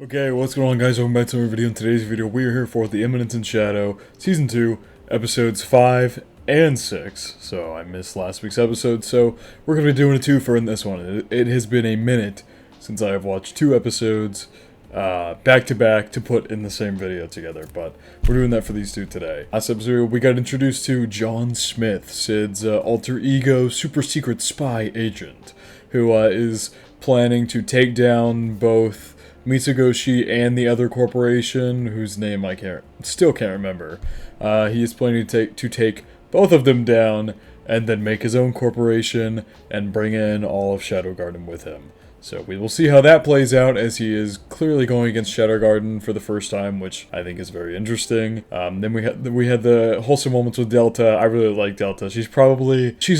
Okay, what's going on, guys? Welcome back to another video. In today's video, we are here for the Eminence in Shadow, Season 2, Episodes 5 and 6. So, I missed last week's episode, so we're going to be doing a twofer in this one. It has been a minute since I have watched two episodes back to back to put in the same video together, but we're doing that for these two today. Last episode, we got introduced to John Smith, Sid's alter ego super secret spy agent, who is planning to take down both Mitsugoshi and the other corporation, whose name I still can't remember. He is planning to take both of them down and then make his own corporation and bring in all of Shadow Garden with him. So we will see how that plays out, as he is clearly going against Shadow Garden for the first time, which I think is very interesting. Then we had the wholesome moments with Delta. I really like Delta. She's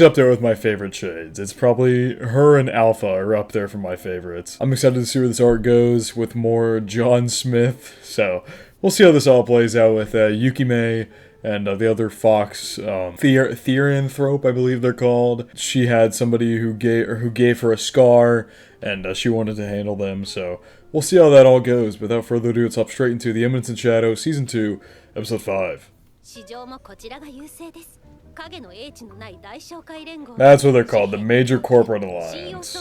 up there with my favorite shades. It's probably her and Alpha are up there for my favorites. I'm excited to see where this arc goes with more John Smith. So we'll see how this all plays out with Yukime and the other fox, Theranthrope, I believe they're called. She had somebody who gave her a scar, and she wanted to handle them, so we'll see how that all goes. Without further ado, let's hop straight into the Eminence in Shadow, Season 2, Episode 5. That's what they're called, the Major Corporate Alliance.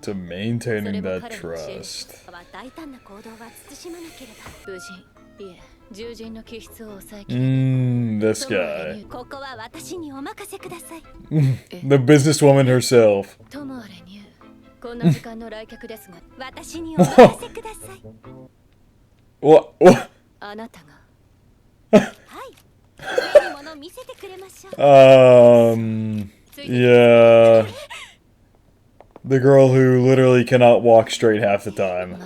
To maintaining that trust. This guy. The businesswoman herself. What? Yeah. The girl who literally cannot walk straight half the time.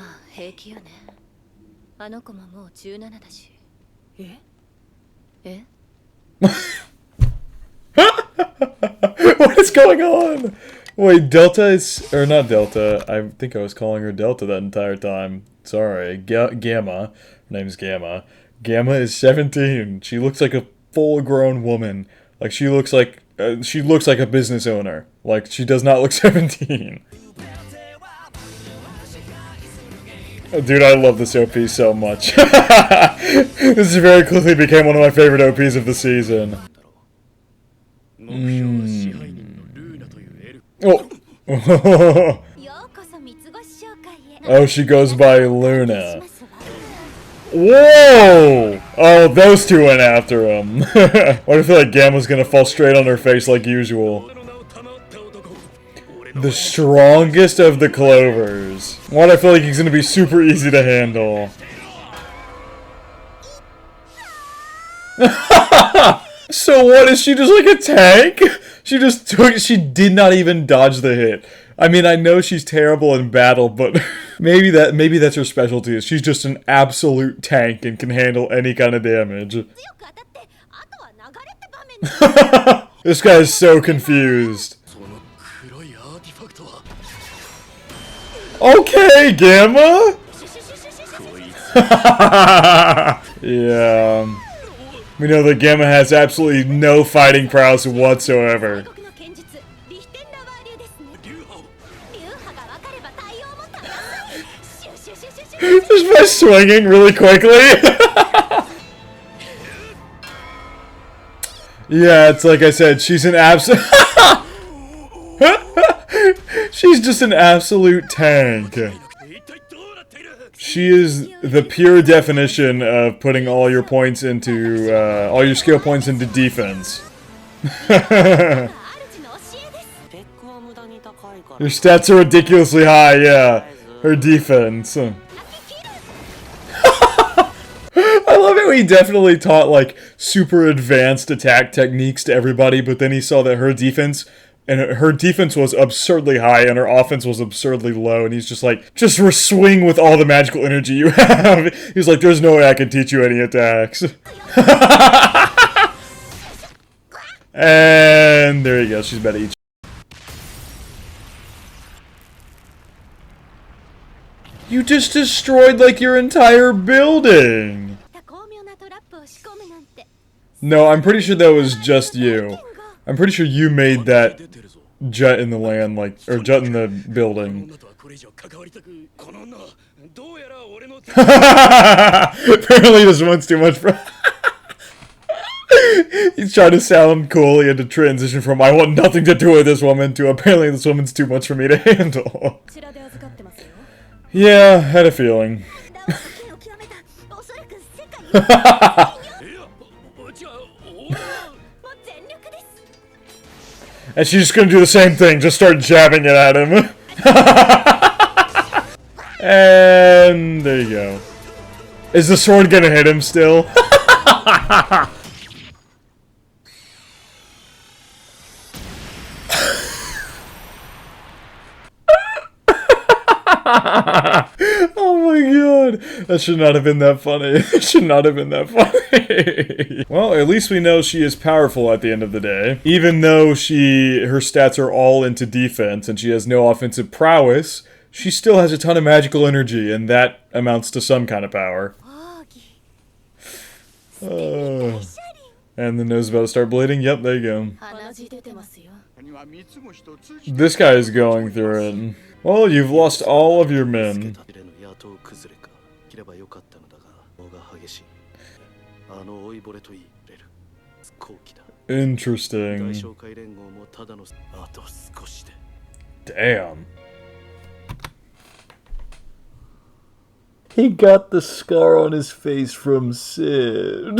What is going on? Wait, Delta is... or not Delta. I think I was calling her Delta that entire time. Sorry. Gamma. Her name's Gamma. Gamma is 17. She looks like a full-grown woman. Like, she looks like a business owner. Like, she does not look 17. Oh, dude, I love this OP so much. This very quickly became one of my favorite OPs of the season. Oh. Oh, she goes by Luna. Whoa! Oh, those two went after him. Why do I feel like Gamma's gonna fall straight on her face like usual? The strongest of the Clovers. Why do I feel like he's gonna be super easy to handle? So what, is she just like a tank? She did not even dodge the hit. I mean, I know she's terrible in battle, but maybe that's her specialty. Is she's just an absolute tank and can handle any kind of damage. This guy is so confused. Okay, Gamma? Yeah. We know that Gamma has absolutely no fighting prowess whatsoever. Just by swinging really quickly. Yeah, it's like I said, she's an she's just an absolute tank. She is the pure definition of putting all your points into, all your skill points into defense. Your stats are ridiculously high, yeah. Her defense. I love how he definitely taught, like, super advanced attack techniques to everybody, but then he saw that her defense was absurdly high and her offense was absurdly low, and he's just like, just swing with all the magical energy you have. He's like, there's no way I can teach you any attacks. And there you go, she's about to eat. You just destroyed, like, your entire building! No, I'm pretty sure that was just you. I'm pretty sure you made that jet in the land, like, or jet in the building. Apparently this one's too much for... He's trying to sound cool. He had to transition from I want nothing to do with this woman to apparently this woman's too much for me to handle. Yeah, had a feeling. And she's just gonna do the same thing, just start jabbing it at him. And there you go. Is the sword gonna hit him still? Oh my god, that should not have been that funny. It should not have been that funny. Well, at least we know she is powerful at the end of the day. Even though her stats are all into defense and she has no offensive prowess, she still has a ton of magical energy, and that amounts to some kind of power. And the nose about to start bleeding? Yep, there you go. This guy is going through it. Well, you've lost all of your men. Interesting. Damn. He got the scar on his face from Sid.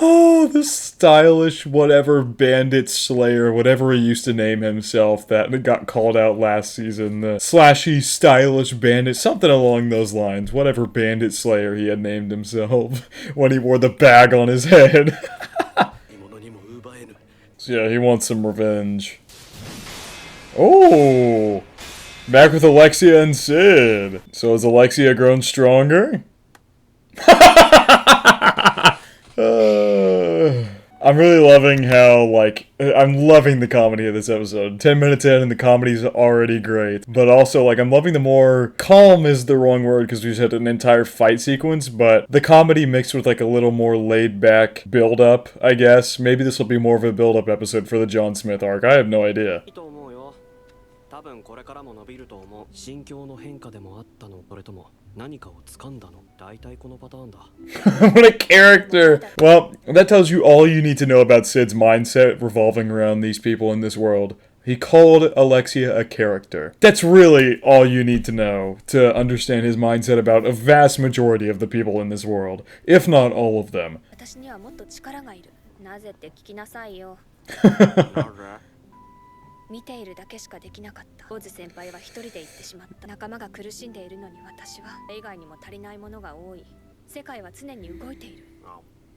Oh, the stylish whatever bandit slayer, whatever he used to name himself, that got called out last season. The slashy, stylish bandit, something along those lines. Whatever bandit slayer he had named himself when he wore the bag on his head. So yeah, he wants some revenge. Oh! Back with Alexia and Sid. So has Alexia grown stronger? I'm really loving how, like, I'm loving the comedy of this episode. 10 minutes in and the comedy's already great. But also, like, I'm loving the more... Calm is the wrong word because we just had an entire fight sequence, but the comedy mixed with, like, a little more laid-back build-up, I guess. Maybe this will be more of a build-up episode for the John Smith arc. I have no idea. What a character! Well, that tells you all you need to know about Sid's mindset revolving around these people in this world. He called Alexia a character. That's really all you need to know to understand his mindset about a vast majority of the people in this world, if not all of them.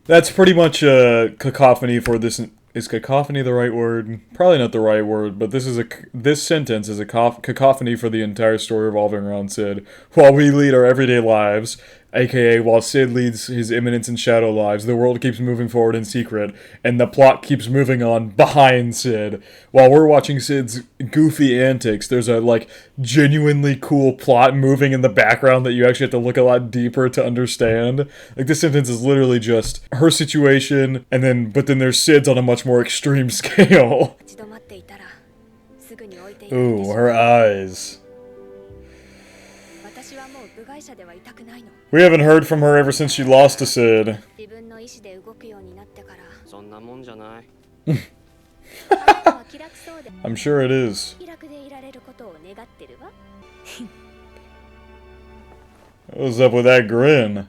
That's pretty much a cacophony for this. Is cacophony the right word? Probably not the right word, but this sentence is a cacophony for the entire story revolving around Sid. While we lead our everyday lives, aka while Sid leads his Eminence and Shadow lives, the world keeps moving forward in secret, and the plot keeps moving on behind Sid. While we're watching Sid's goofy antics, there's a, like, genuinely cool plot moving in the background that you actually have to look a lot deeper to understand. Like, this sentence is literally just her situation, but then there's Sid's on a much more extreme scale. Ooh, her eyes. We haven't heard from her ever since she lost to Sid. I'm sure it is. What's up with that grin?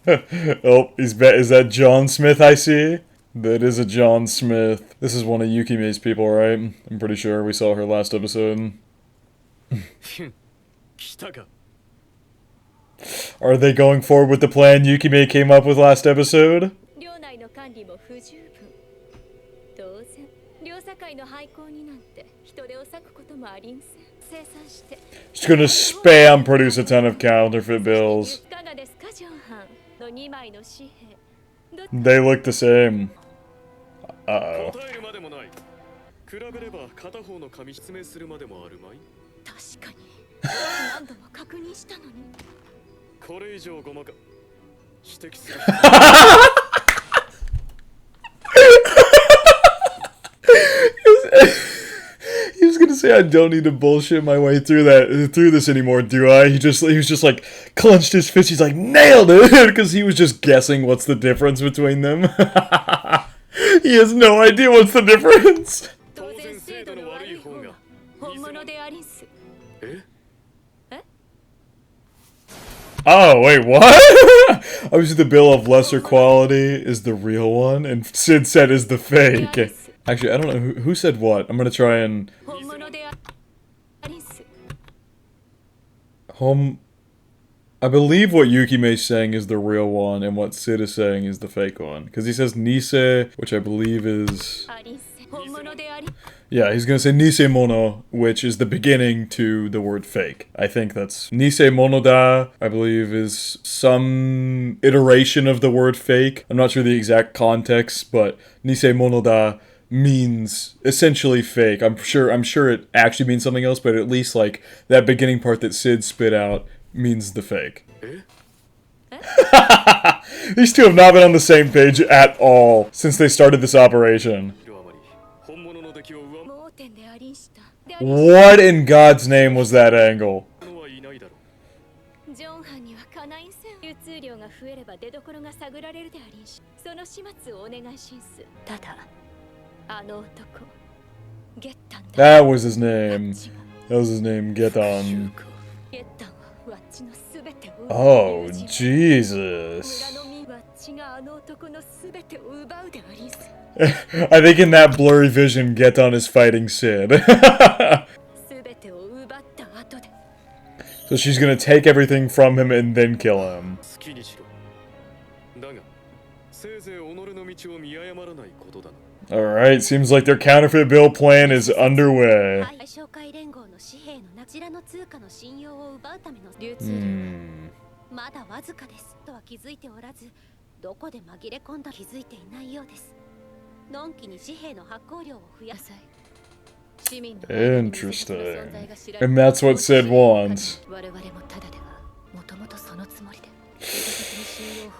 Oh, is that John Smith I see? That is a John Smith. This is one of Yukime's people, right? I'm pretty sure we saw her last episode. Are they going forward with the plan Yukime came up with last episode? She's gonna spam produce a ton of counterfeit bills. They look the same. Uh-oh. He was gonna say, I don't need to bullshit my way through this anymore, do I? He was just like clenched his fist. He's like, nailed it, because he was just guessing what's the difference between them. He has no idea what's the difference. Oh, wait, what? Obviously, the bill of lesser quality is the real one, and Sid said is the fake. Actually, I don't know who said what. I'm gonna try and... I believe what Yukime's saying is the real one, and what Sid is saying is the fake one. Because he says Nise, which I believe is... Yeah, he's gonna say Nisemono, which is the beginning to the word fake. I think that's... Nisemono da, I believe, is some iteration of the word fake. I'm not sure the exact context, but Nisemono da means essentially fake. I'm sure it actually means something else, but at least, like, that beginning part that Sid spit out means the fake. These two have not been on the same page at all since they started this operation. What in God's name was that angle? That was his name. That was his name, Getan. Oh, Jesus. I think in that blurry vision, Getan is fighting Sid. So she's gonna take everything from him and then kill him. Alright, seems like their counterfeit bill plan is underway. Interesting. And that's what Sid wants.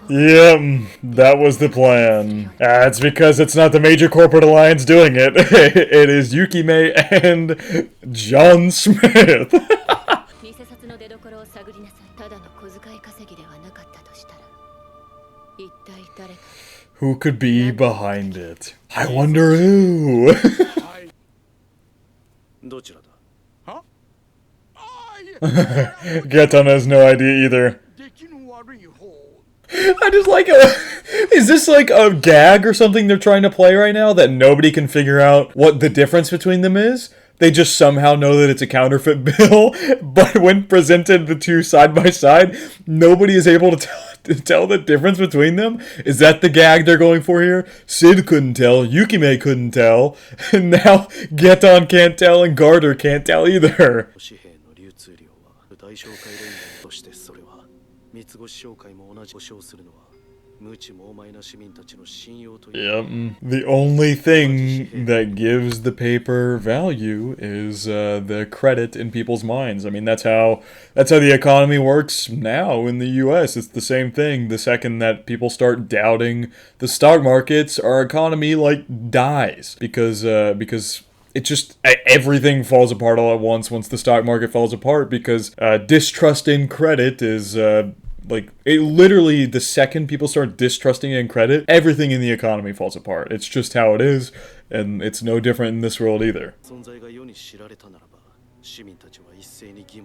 Yep, that was the plan. It's because it's not the major corporate alliance doing it. It is Yukime and John Smith. Who could be behind it? I wonder who. Getan has no idea either. I just like is this like a gag or something they're trying to play right now that nobody can figure out what the difference between them is? They just somehow know that it's a counterfeit bill, but when presented the two side by side, nobody is able to tell the difference between them? Is that the gag they're going for here? Sid couldn't tell, Yukime couldn't tell, and now Getan can't tell and Garter can't tell either. Yep. The only thing that gives the paper value is the credit in people's minds. I mean, that's how the economy works now in the US. It's the same thing. The second that people start doubting the stock markets, our economy like dies because it just, everything falls apart all at once the stock market falls apart, because distrust in credit is literally the second people start distrusting in credit, everything in the economy falls apart. It's just how it is, and it's no different in this world either.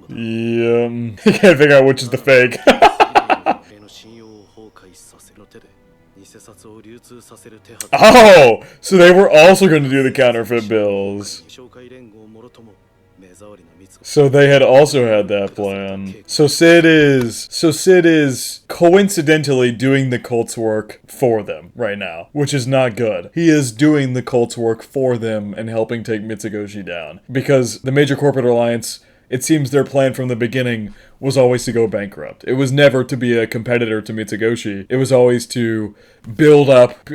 Yeah, I can't figure out which is the fake. Oh, so they were also going to do the counterfeit bills. So they had also had that plan. So Sid is coincidentally doing the cult's work for them right now, which is not good. He is doing the cult's work for them and helping take Mitsugoshi down. Because the major corporate alliance, it seems their plan from the beginning was always to go bankrupt. It was never to be a competitor to Mitsugoshi. It was always to build up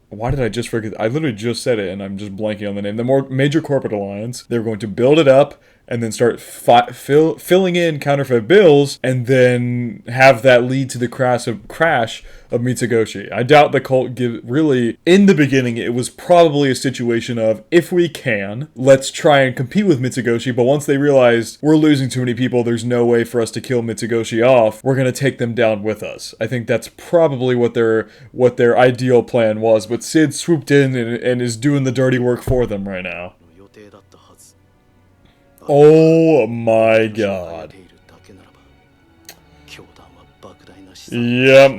why did I just forget? I literally just said it and I'm just blanking on the name. The major corporate alliance. They were going to build it up and then start filling in counterfeit bills, and then have that lead to the crash of Mitsugoshi. I doubt the cult really, in the beginning, it was probably a situation of, if we can, let's try and compete with Mitsugoshi, but once they realized we're losing too many people, there's no way for us to kill Mitsugoshi off, we're gonna take them down with us. I think that's probably what their ideal plan was, but Sid swooped in and is doing the dirty work for them right now. Oh my god. Yep,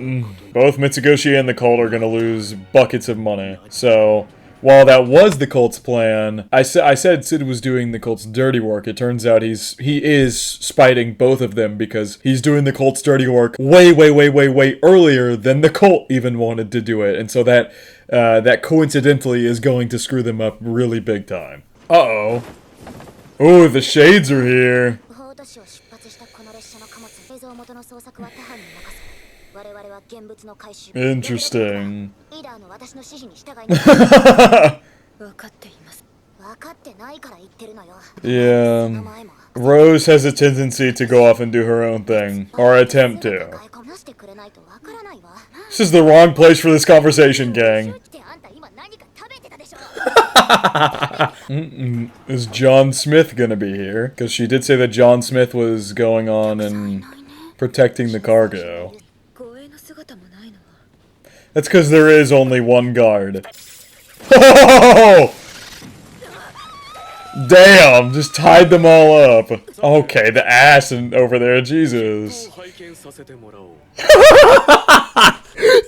both Mitsugoshi and the cult are gonna lose buckets of money. So, while that was the cult's plan, I said Sid was doing the cult's dirty work. It turns out he is spiting both of them because he's doing the cult's dirty work way earlier than the cult even wanted to do it. And so that coincidentally is going to screw them up really big time. Uh-oh. Oh, the shades are here. Interesting. Yeah. Rose has a tendency to go off and do her own thing, or attempt to. This is the wrong place for this conversation, gang. Is John Smith gonna be here? Because she did say that John Smith was going on and protecting the cargo. That's because there is only one guard. Oh! Damn, just tied them all up. Okay, the ass over there, Jesus.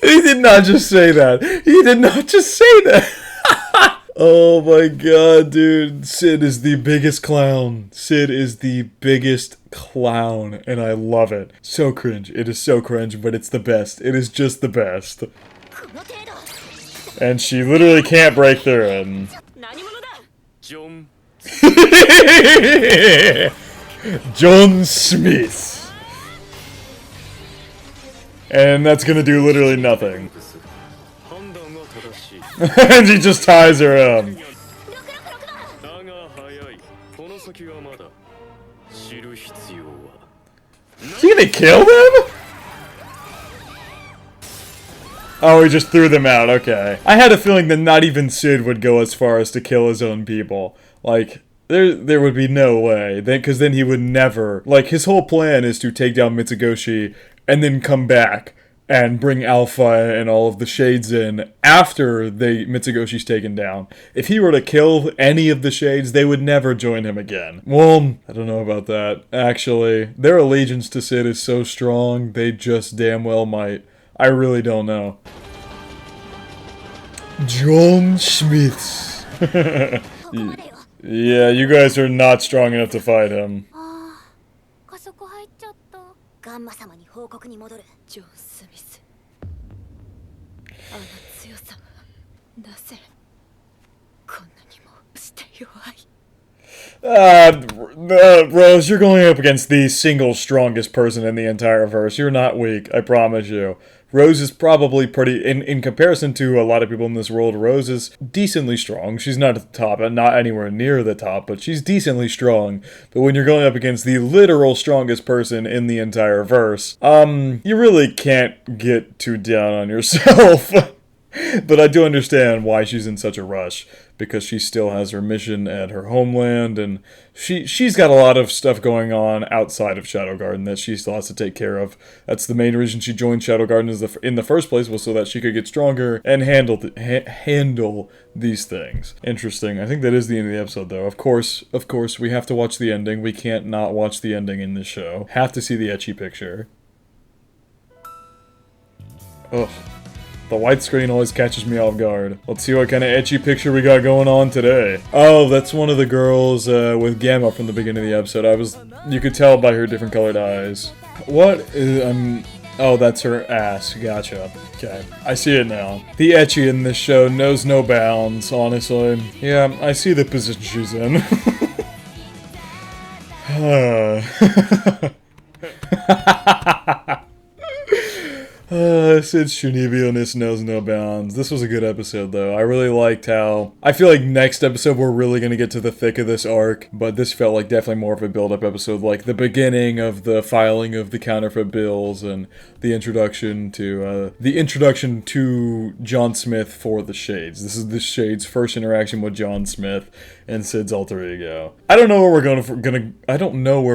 He did not just say that. He did not just say that. Oh my god, dude. Sid is the biggest clown. Sid is the biggest clown, and I love it. So cringe. It is so cringe, but it's the best. It is just the best. And she literally can't break through it. John Smith. And that's gonna do literally nothing. And he just ties her up. Is he gonna kill them? Oh, he just threw them out, okay. I had a feeling that not even Sid would go as far as to kill his own people. Like, there would be no way. Because then he would never... Like, his whole plan is to take down Mitsugoshi and then come back and bring Alpha and all of the Shades in after Mitsugoshi's taken down. If he were to kill any of the Shades, they would never join him again. Well, I don't know about that. Actually, their allegiance to Sid is so strong, they just damn well might. I really don't know. John Smith. Yeah, you guys are not strong enough to fight him. Rose, you're going up against the single strongest person in the entire verse. You're not weak, I promise you. Rose is probably pretty, in comparison to a lot of people in this world, Rose is decently strong. She's not at the top, and not anywhere near the top, but she's decently strong. But when you're going up against the literal strongest person in the entire verse, you really can't get too down on yourself. But I do understand why she's in such a rush, because she still has her mission at her homeland, and she's got a lot of stuff going on outside of Shadow Garden that she still has to take care of. That's the main reason she joined Shadow Garden in the first place, was so that she could get stronger and handle these things. Interesting. I think that is the end of the episode, though. Of course, we have to watch the ending. We can't not watch the ending in this show. Have to see the ecchi picture. Ugh. The white screen always catches me off guard. Let's see what kind of ecchi picture we got going on today. Oh, that's one of the girls with Gamma from the beginning of the episode. You could tell by her different colored eyes. What is, oh, that's her ass. Gotcha. Okay, I see it now. The ecchi in this show knows no bounds, honestly. Yeah, I see the position she's in. Sid's Shunibio-ness knows no bounds. This was a good episode, though. I really liked how... I feel like next episode we're really going to get to the thick of this arc, but this felt like definitely more of a build-up episode, like the beginning of the filing of the counterfeit bills and the introduction to John Smith for the Shades. This is the Shades' first interaction with John Smith and Sid's alter ego. I don't know where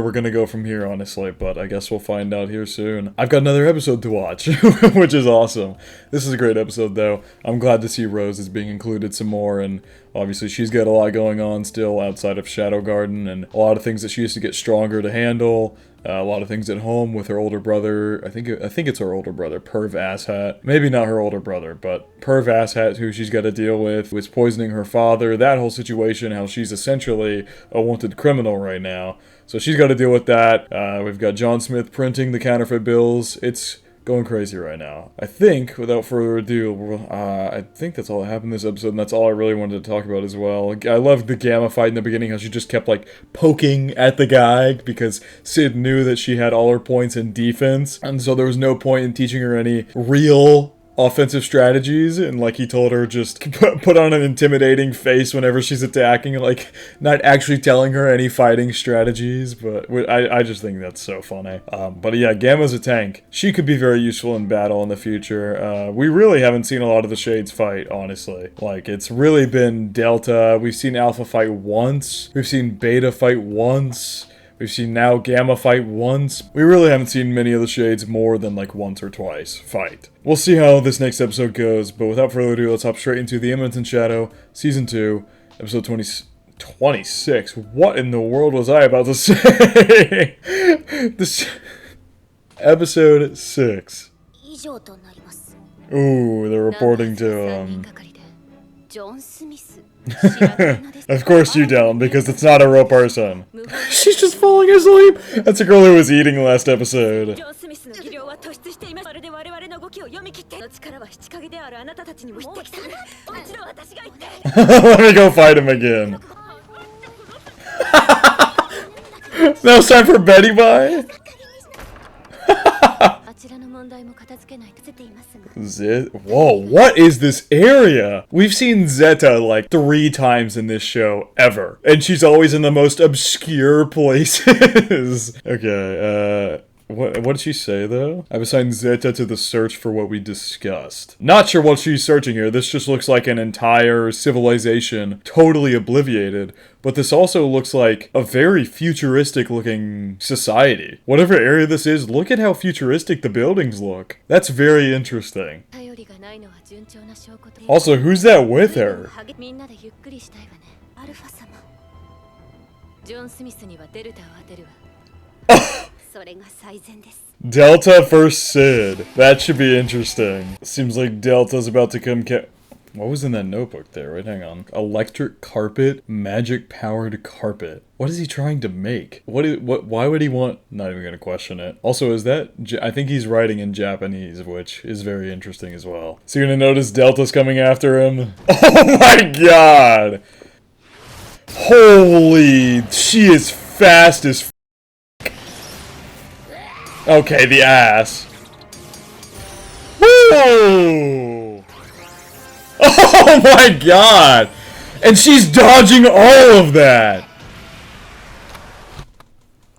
we're gonna go from here, honestly, but I guess we'll find out here soon. I've got another episode to watch, which is awesome. This is a great episode, though. I'm glad to see Rose is being included some more, and obviously she's got a lot going on still outside of Shadow Garden, and a lot of things that she has to get stronger to handle. A lot of things at home with her older brother. I think it's her older brother, Perv Asshat. Maybe not her older brother, but Perv Asshat, who she's got to deal with, who is poisoning her father. That whole situation, how she's essentially a wanted criminal right now. So she's got to deal with that. We've got John Smith printing the counterfeit bills. It's going crazy right now. I think, without further ado, I think that's all that happened in this episode, and that's all I really wanted to talk about as well. I loved the Gamma fight in the beginning, how she just kept, like, poking at the guy, because Sid knew that she had all her points in defense, and so there was no point in teaching her any real offensive strategies, and like he told her, just put on an intimidating face whenever she's attacking, like not actually telling her any fighting strategies. But I just think that's so funny. But yeah, Gamma's a tank. She could be very useful in battle in the future. We really haven't seen a lot of the Shades fight, honestly. Like, it's really been Delta. We've seen Alpha fight once. We've seen Beta fight once. We've seen now Gamma fight once. We really haven't seen many of the Shades more than like once or twice fight. We'll see how this next episode goes, but without further ado, let's hop straight into The Eminence in Shadow, Season 2, Episode 26. What in the world was I about to say? Episode 6. Ooh, they're reporting to, Of course you don't, because it's not a real person. She's just falling asleep! That's a girl who was eating last episode. Let me go fight him again. Now it's time for Betty Bye? Whoa, what is this area? We've seen Zeta like 3 times in this show, ever. And she's always in the most obscure places. Okay, what did she say, though? I've assigned Zeta to the search for what we discussed. Not sure what she's searching here. This just looks like an entire civilization totally obliviated. But this also looks like a very futuristic-looking society. Whatever area this is, look at how futuristic the buildings look. That's very interesting. Also, who's that with her? Delta versus Sid. That should be interesting. Seems like Delta's about to come What was in that notebook there? Wait, hang on. Electric carpet? Magic-powered carpet. What is he trying to make? Why would he want... Not even gonna question it. Also, is that... I think he's writing in Japanese, which is very interesting as well. So you're gonna notice Delta's coming after him? Oh my god! Holy... She is fast as Okay, the ass. Woo! Oh my god! And she's dodging all of that!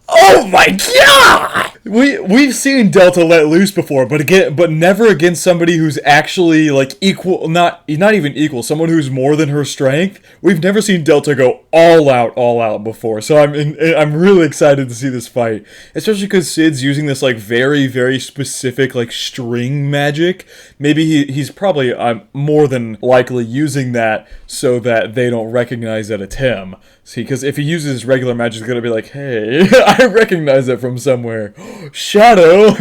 Oh my god! We've seen Delta let loose before, but never against somebody who's actually like equal, not even equal, someone who's more than her strength. We've never seen Delta go all out before. So I'm really excited to see this fight, especially because Sid's using this like very, very specific like string magic. Maybe he's probably more than likely using that so that they don't recognize that it's him. See, because if he uses regular magic, it's gonna be like, hey, I recognize it from somewhere. Shadow!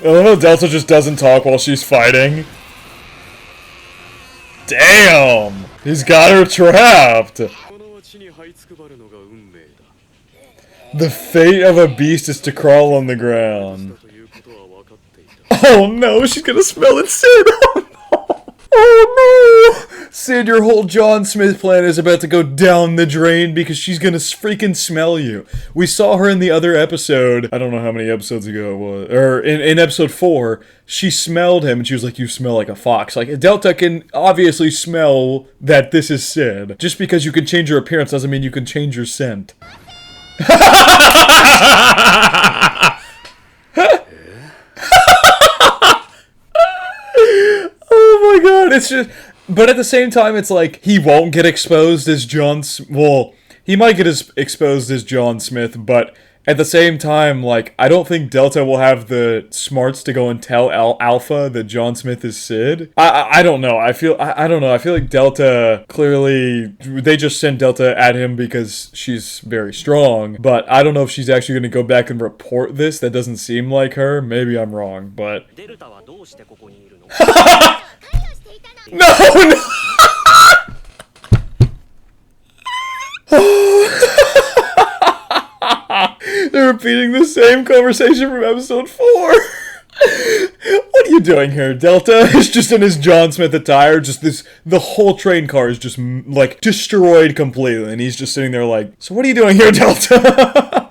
Oh, Delta just doesn't talk while she's fighting. Damn! He's got her trapped! The fate of a beast is to crawl on the ground. Oh no, she's gonna smell it, Sid! Oh no! Oh no! Sid, your whole John Smith plan is about to go down the drain because she's gonna freaking smell you. We saw her in the other episode. I don't know how many episodes ago it was. Or in episode 4, she smelled him and she was like, you smell like a fox. Like, Delta can obviously smell that this is Sid. Just because you can change your appearance doesn't mean you can change your scent. Oh my god, it's just... But at the same time, it's like, he won't get exposed as well, he might get exposed as John Smith, but at the same time, like, I don't think Delta will have the smarts to go and tell Alpha that John Smith is Sid. I don't know. I don't know. I feel like Delta, clearly, they just sent Delta at him because she's very strong, but I don't know if she's actually going to go back and report this. That doesn't seem like her. Maybe I'm wrong, but... No! They're repeating the same conversation from episode 4. What are you doing here, Delta? It's just in his John Smith attire. The whole train car is just, like, destroyed completely. And he's just sitting there like, so what are you doing here, Delta?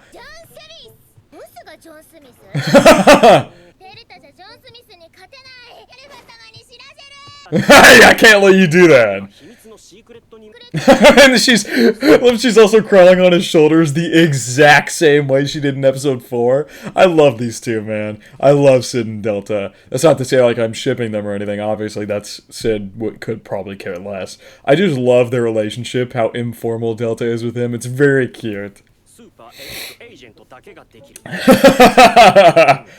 I can't let you do that. And she's also crawling on his shoulders the exact same way she did in episode 4. I love these two, man. I love Sid and Delta. That's not to say like I'm shipping them or anything. Obviously, that's Sid could probably care less. I just love their relationship, how informal Delta is with him. It's very cute.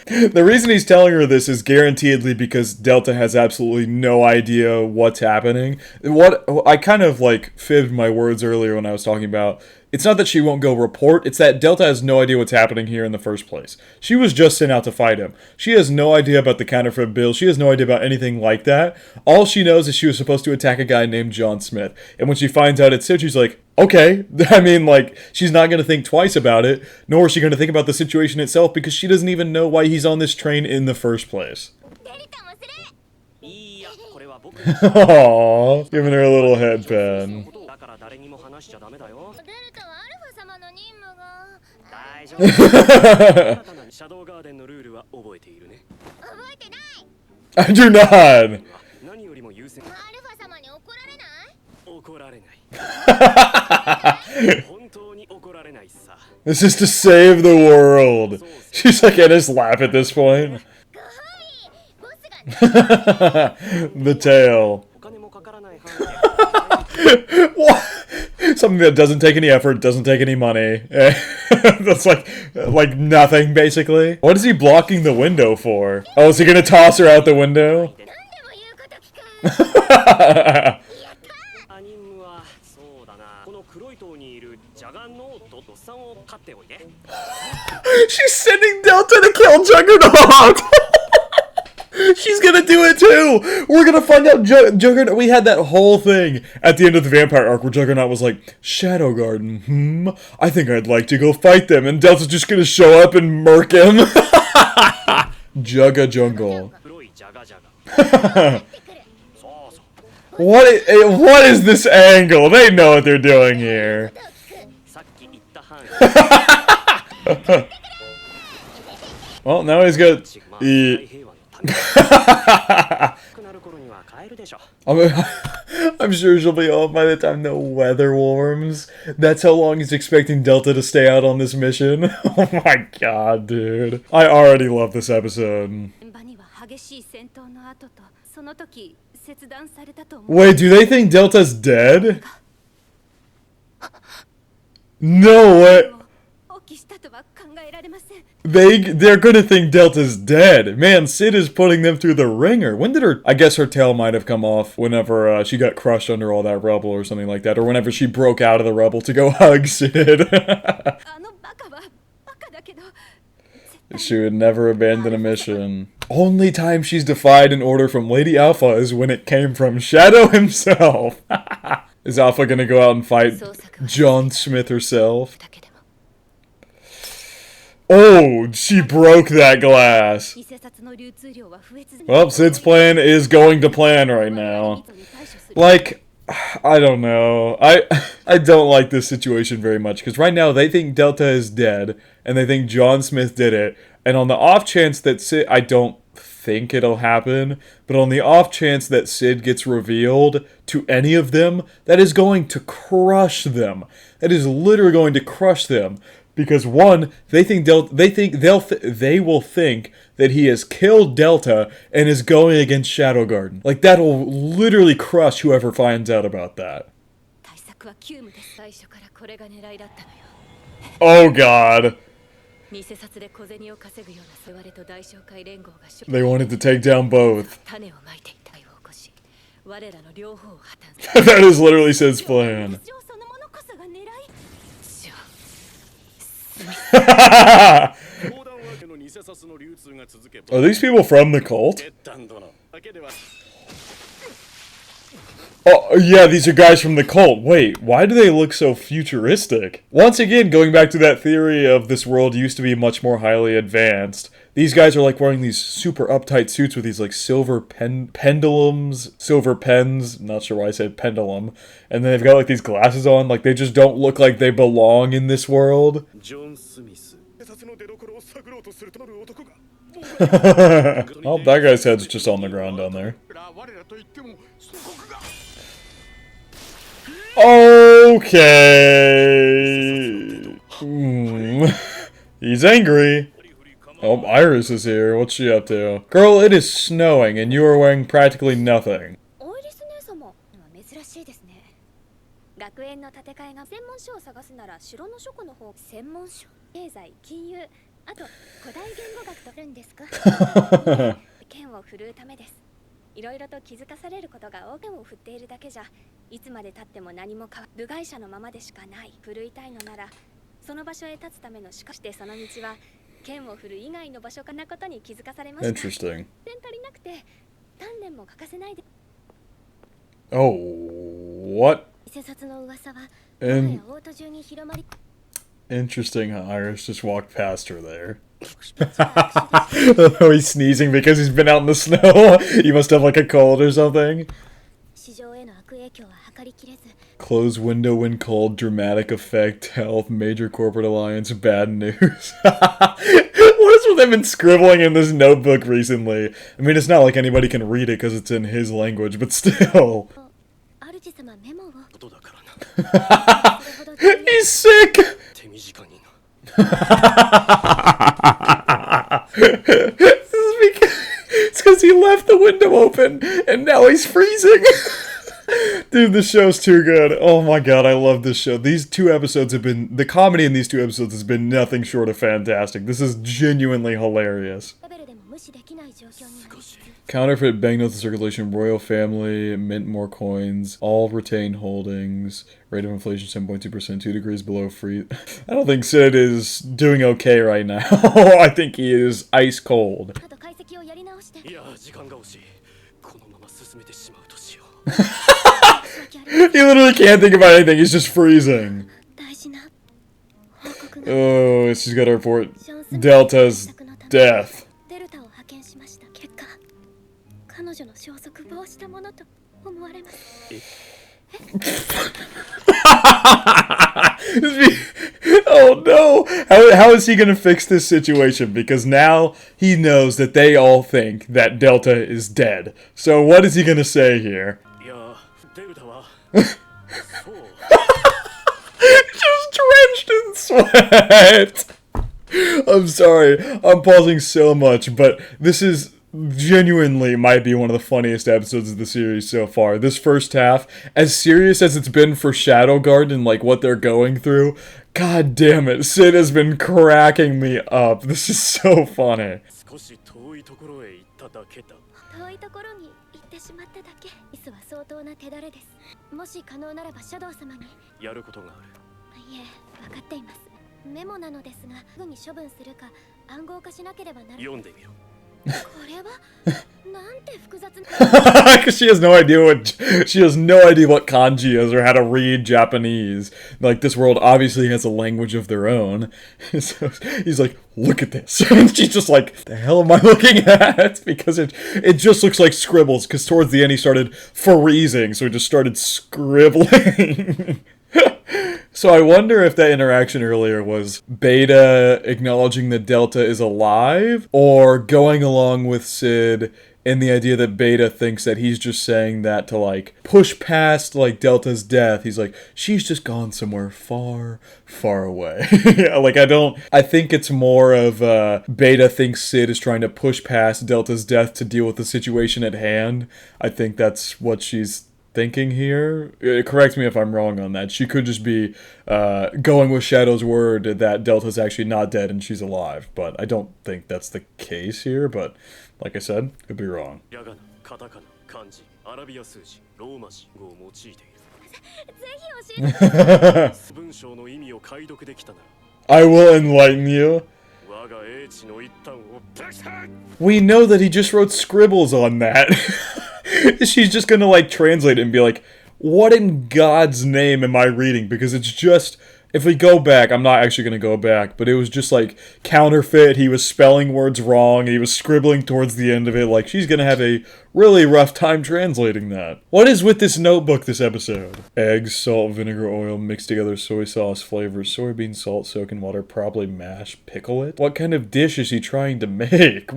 The reason he's telling her this is guaranteedly because Delta has absolutely no idea what's happening. What I kind of like fibbed my words earlier when I was talking about, it's not that she won't go report, it's that Delta has no idea what's happening here in the first place. She was just sent out to fight him. She has no idea about the counterfeit bill. She has no idea about anything like that. All she knows is she was supposed to attack a guy named John Smith. And when she finds out it's Sid, she's like, okay. I mean, like, she's not going to think twice about it, nor is she going to think about the situation itself because she doesn't even know why he's on this train in the first place. Aww, giving her a little headpan. I do not. This is to save the world. She's like in his lap at this point. The tail. What? Something that doesn't take any effort, doesn't take any money. That's like nothing, basically. What is he blocking the window for? Oh, is he gonna toss her out the window? She's sending Delta to kill Juggernaut! She's gonna do it too! We're gonna find out Juggernaut. We had that whole thing at the end of the Vampire arc where Juggernaut was like, Shadow Garden, I think I'd like to go fight them, and Delta's just gonna show up and murk him. Jugga Jungle. What is this angle? They know what they're doing here. Well, now he's got... I'm sure she'll be home by the time the weather warms. That's how long he's expecting Delta to stay out on this mission. Oh my god, dude. I already love this episode. Wait, do they think Delta's dead? No way. They're gonna think Delta's dead. Man, Sid is putting them through the ringer. When did her... I guess her tail might have come off whenever she got crushed under all that rubble or something like that. Or whenever she broke out of the rubble to go hug Sid. She would never abandon a mission. Only time she's defied an order from Lady Alpha is when it came from Shadow himself. Is Alpha gonna go out and fight John Smith herself? Oh, she broke that glass. Well, Sid's plan is going to plan right now. Like, I don't know. I don't like this situation very much because right now they think Delta is dead and they think John Smith did it. And on the off chance that Sid, I don't think it'll happen, but on the off chance that Sid gets revealed to any of them, that is going to crush them. That is literally going to crush them. Because one, they will think that he has killed Delta and is going against Shadow Garden. Like that'll literally crush whoever finds out about that. Oh God. They wanted to take down both. That is literally Sid's plan. Are these people from the cult? Oh, yeah, these are guys from the cult. Wait, why do they look so futuristic? Once again, going back to that theory of this world used to be much more highly advanced, these guys are like wearing these super uptight suits with these like silver pendulums, silver pens, not sure why I said pendulum, and then they've got like these glasses on, like they just don't look like they belong in this world. Oh, that guy's head's just on the ground down there. Okay. He's angry. Oh, Iris is here. What's she up to? Girl, it is snowing and you are wearing practically nothing. Interesting. Oh, what? Interesting how Iris just walked past her there. Oh, he's sneezing because he's been out in the snow. He must have like a cold or something. Close window when cold, dramatic effect, health, major corporate alliance, bad news. What is with him been scribbling in this notebook recently? I mean, it's not like anybody can read it because it's in his language, but still. He's sick! It's because he left the window open and now he's freezing. Dude, this show's too good. Oh my god, I love this show. These two episodes have been... The comedy in these two episodes has been nothing short of fantastic. This is genuinely hilarious. Counterfeit banknotes in circulation, royal family, mint more coins, all retain holdings, rate of inflation 7.2%, 2 degrees below freeze. I don't think Sid is doing okay right now. I think he is ice cold. He literally can't think about anything, he's just freezing. Oh, she's got to report Delta's death. Oh no! How is he gonna fix this situation? Because now he knows that they all think that Delta is dead. So what is he gonna say here? Just drenched in sweat! I'm sorry, I'm pausing so much, but this is genuinely might be one of the funniest episodes of the series so far. This first half, as serious as it's been for Shadow Garden, like what they're going through, god damn it, Sid has been cracking me up. This is so funny. Because she has no idea what kanji is or how to read Japanese. Like, this world obviously has a language of their own. So he's like, look at this. And she's just like, the hell am I looking at? Because it just looks like scribbles. Because towards the end he started freezing, so he just started scribbling. So I wonder if that interaction earlier was Beta acknowledging that Delta is alive, or going along with Sid in the idea that Beta thinks that he's just saying that to, like, push past, like, Delta's death. He's like, she's just gone somewhere far, far away. Like, I think it's more of, Beta thinks Sid is trying to push past Delta's death to deal with the situation at hand. I think that's what she's thinking here. Correct me if I'm wrong on that. She could just be going with Shadow's word that Delta's actually not dead and she's alive, but I don't think that's the case here. But like I said, could be wrong. I will enlighten you. We know that he just wrote scribbles on that. She's just gonna, like, translate it and be like, what in God's name am I reading? Because it's just, if we go back, I'm not actually gonna go back, but it was just, like, counterfeit. He was spelling words wrong. He was scribbling towards the end of it. Like, she's gonna have a really rough time translating that. What is with this notebook this episode? Eggs, salt, vinegar, oil, mixed together, soy sauce flavors, soybean salt, soak in water, probably mash, pickle it? What kind of dish is he trying to make?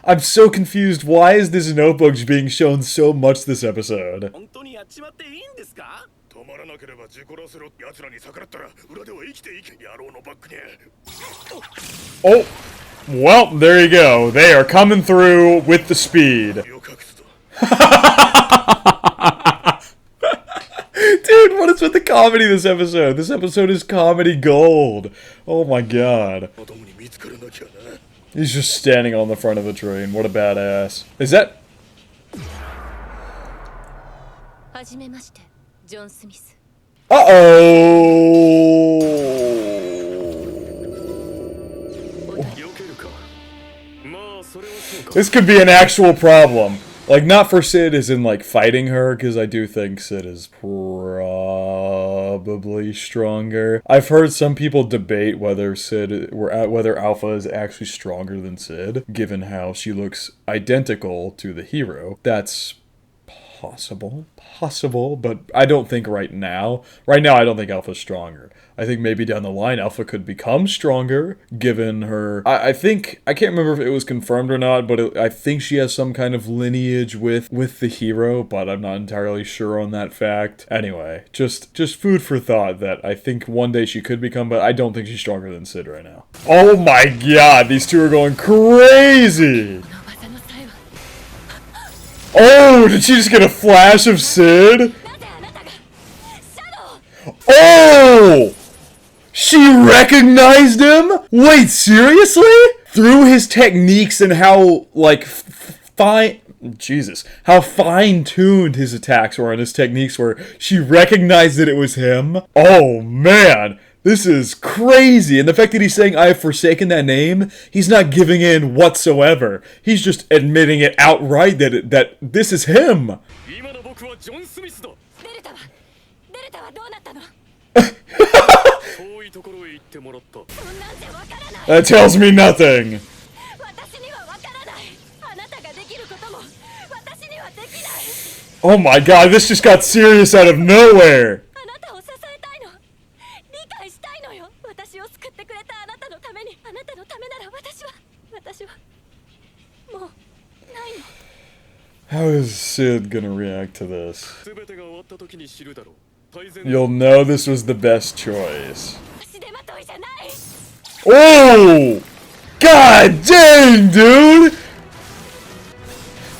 I'm so confused. Why is this notebook being shown so much this episode? Oh! Well, there you go. They are coming through with the speed. Dude, what is with the comedy this episode? This episode is comedy gold. Oh my god. He's just standing on the front of the train. What a badass. Is that... Uh-oh! This could be an actual problem. Like, not for Sid as in, like, fighting her, because I do think Sid is probably stronger. I've heard some people debate whether whether Alpha is actually stronger than Sid, given how she looks identical to the hero. That's possible, but I don't think right now. Right now, I don't think Alpha's stronger. I think maybe down the line, Alpha could become stronger, given her... I think... I can't remember if it was confirmed or not, but I think she has some kind of lineage with the hero, but I'm not entirely sure on that fact. Anyway, just food for thought that I think one day she could become, but I don't think she's stronger than Sid right now. Oh my god, these two are going crazy! Oh, did she just get a flash of Sid? Oh! She recognized him? Wait, seriously? Through his techniques and how, like, how fine-tuned his attacks were and his techniques were, she recognized that it was him? Oh, man! This is crazy, and the fact that he's saying, I have forsaken that name, he's not giving in whatsoever. He's just admitting it outright that this is him. That tells me nothing. Oh my god, this just got serious out of nowhere. How is Sid gonna react to this? You'll know this was the best choice. Oh! God dang, dude!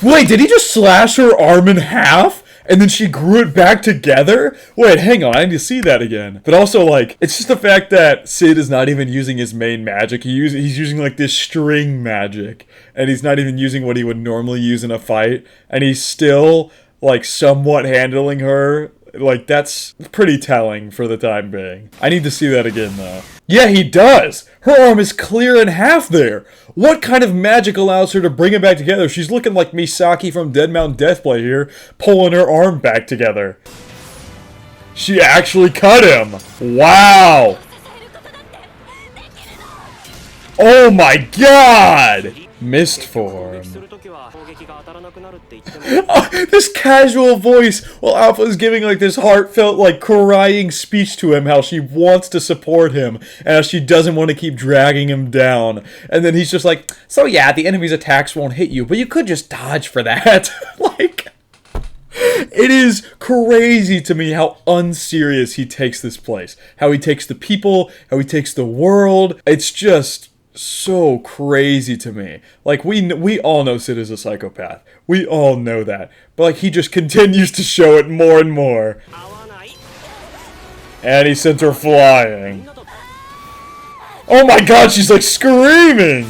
Wait, did he just slash her arm in half? And then she grew it back together? Wait, hang on, I need to see that again. But also, like, it's just the fact that Sid is not even using his main magic. He's using, like, this string magic. And he's not even using what he would normally use in a fight. And he's still, like, somewhat handling her Like, that's pretty telling for the time being. I need to see that again, though. Yeah, he does! Her arm is clear in half there! What kind of magic allows her to bring it back together? She's looking like Misaki from Dead Mountain Deathplay here, pulling her arm back together. She actually cut him! Wow! Oh my god! Mist form. This casual voice while Alpha is giving like this heartfelt like crying speech to him, how she wants to support him and how she doesn't want to keep dragging him down, and then he's just like, so yeah, the enemy's attacks won't hit you, but you could just dodge for that. Like, it is crazy to me how unserious he takes this place, how he takes the people, how he takes the world. It's just so crazy to me. Like, we all know Sid is a psychopath. We all know that. But like, he just continues to show it more and more. And he sent her flying. Oh my god, she's like screaming!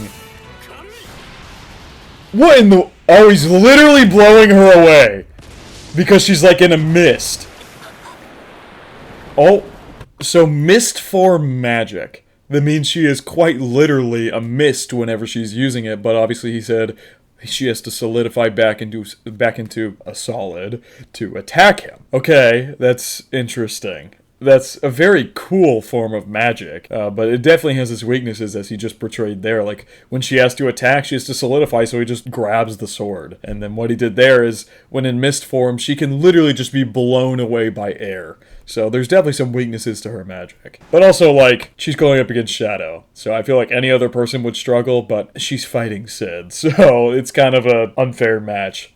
What in the... Oh, he's literally blowing her away. Because she's like in a mist. Oh, so mist form magic. That means she is quite literally a mist whenever she's using it, but obviously he said she has to solidify back into a solid to attack him. Okay, that's interesting. That's a very cool form of magic, but it definitely has its weaknesses as he just portrayed there. Like, when she has to attack, she has to solidify, so he just grabs the sword. And then what he did there is, when in mist form, she can literally just be blown away by air. So there's definitely some weaknesses to her magic. But also, like, she's going up against Shadow. So I feel like any other person would struggle, but she's fighting Sid. So it's kind of an unfair match.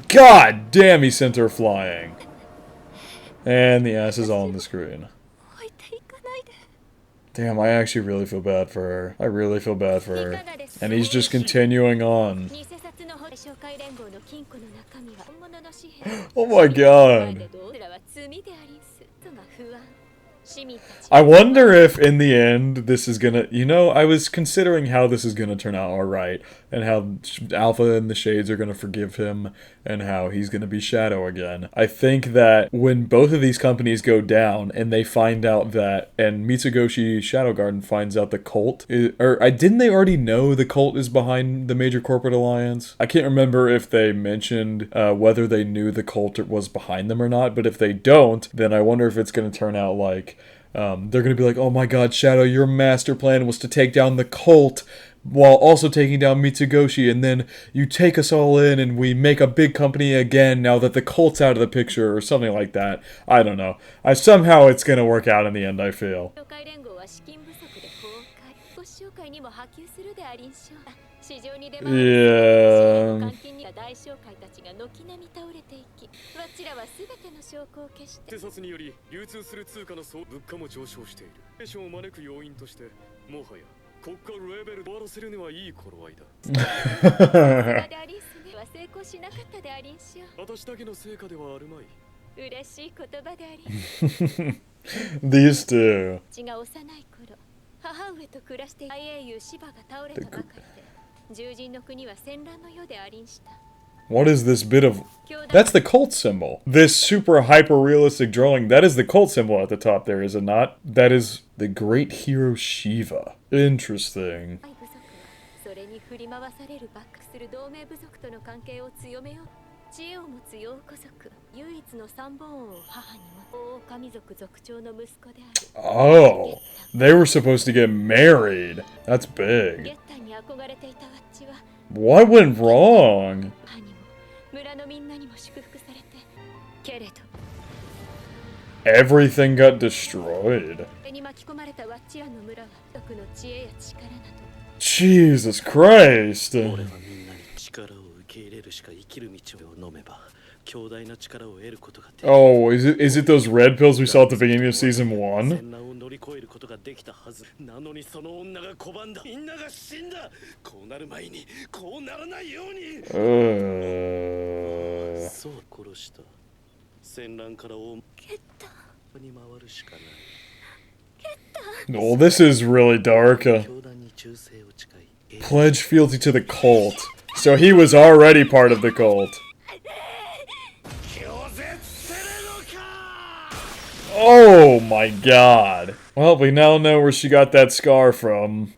God damn, he sent her flying. And the ass is all on the screen. Damn, I actually really feel bad for her. I really feel bad for her. And he's just continuing on. Oh my god. I wonder if, in the end, this is gonna... You know, I was considering how this is gonna turn out alright, and how Alpha and the Shades are gonna forgive him, and how he's gonna be Shadow again. I think that when both of these companies go down, and they find out that... And Mitsugoshi Shadow Garden finds out the cult... didn't they already know the cult is behind the major corporate alliance? I can't remember if they mentioned whether they knew the cult was behind them or not, but if they don't, then I wonder if it's gonna turn out like... they're gonna be like, oh my god, Shadow, your master plan was to take down the cult while also taking down Mitsugoshi, and then you take us all in and we make a big company again now that the cult's out of the picture, or something like that. I don't know. Somehow it's gonna work out in the end, I feel. Yeah. These two. What is this bit of... That's the cult symbol. This super hyper-realistic drawing, that is the cult symbol at the top there, is it not? That is the great hero Shiva. Interesting. Oh, they were supposed to get married. That's big. What went wrong? Everything got destroyed. Jesus Christ. Oh, is it those red pills we saw at the beginning of season 1? Oh, this is really dark. Pledge fealty to the cult. So he was already part of the cult. Oh my god. Well, we now know where she got that scar from.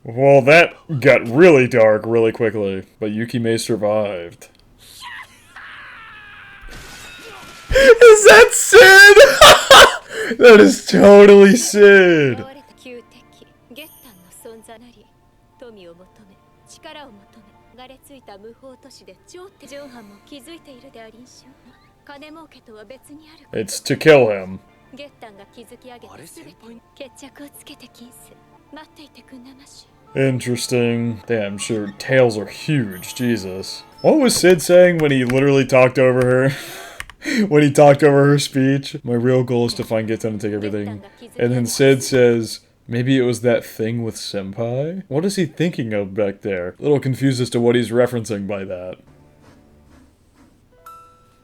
Well, that got really dark really quickly, but Yukime survived. Is that Sid? That is totally Sid. It's to kill him. Interesting. Damn, sure, tails are huge, Jesus. What was Sid saying when he literally talked over her? When he talked over her speech? My real goal is to find Getan and take everything. And then Sid says, maybe it was that thing with Senpai? What is he thinking of back there? A little confused as to what he's referencing by that.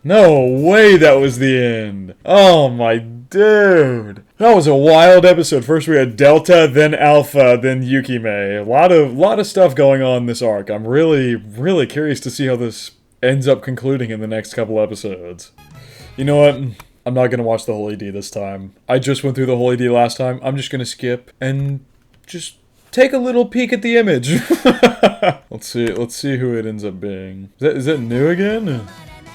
No way that was the end. Oh my dude. That was a wild episode. First we had Delta, then Alpha, then Yukime. A lot of stuff going on in this arc. I'm really curious to see how this ends up concluding in the next couple episodes. You know what? I'm not gonna watch the Holy D this time. I just went through the Holy D last time. I'm just gonna skip and just take a little peek at the image. Let's see who it ends up being. Is that new again?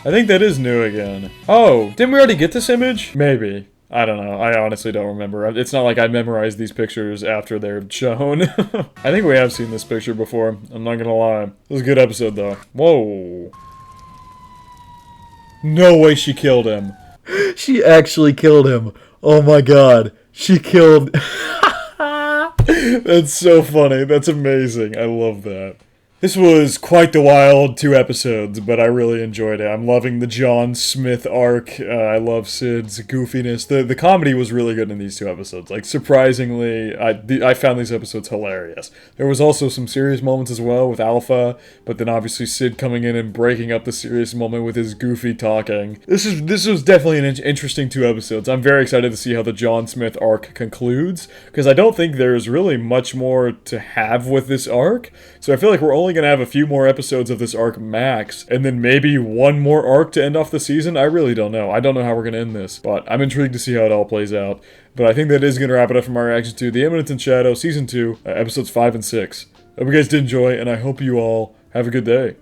I think that is new again. Oh, didn't we already get this image? Maybe. I don't know. I honestly don't remember. It's not like I memorized these pictures after they're shown. I think we have seen this picture before. I'm not gonna lie. It was a good episode though. Whoa. No way she killed him. She actually killed him. Oh my god. She killed... That's so funny. That's amazing. I love that. This was quite the wild 2 episodes, but I really enjoyed it. I'm loving the John Smith arc. I love Sid's goofiness. The comedy was really good in these 2 episodes. Like, surprisingly, I found these episodes hilarious. There was also some serious moments as well with Alpha, but then obviously Sid coming in and breaking up the serious moment with his goofy talking. This was definitely an interesting 2 episodes. I'm very excited to see how the John Smith arc concludes, because I don't think there's really much more to have with this arc. So I feel like we're only gonna have a few more episodes of this arc max, and then maybe one more arc to end off the season. I really don't know. I don't know how we're gonna end this, but I'm intrigued to see how it all plays out. But I think that is gonna wrap it up from our reaction to The Eminence in Shadow Season 2, episodes 5 and 6. Hope you guys did enjoy, and I hope you all have a good day.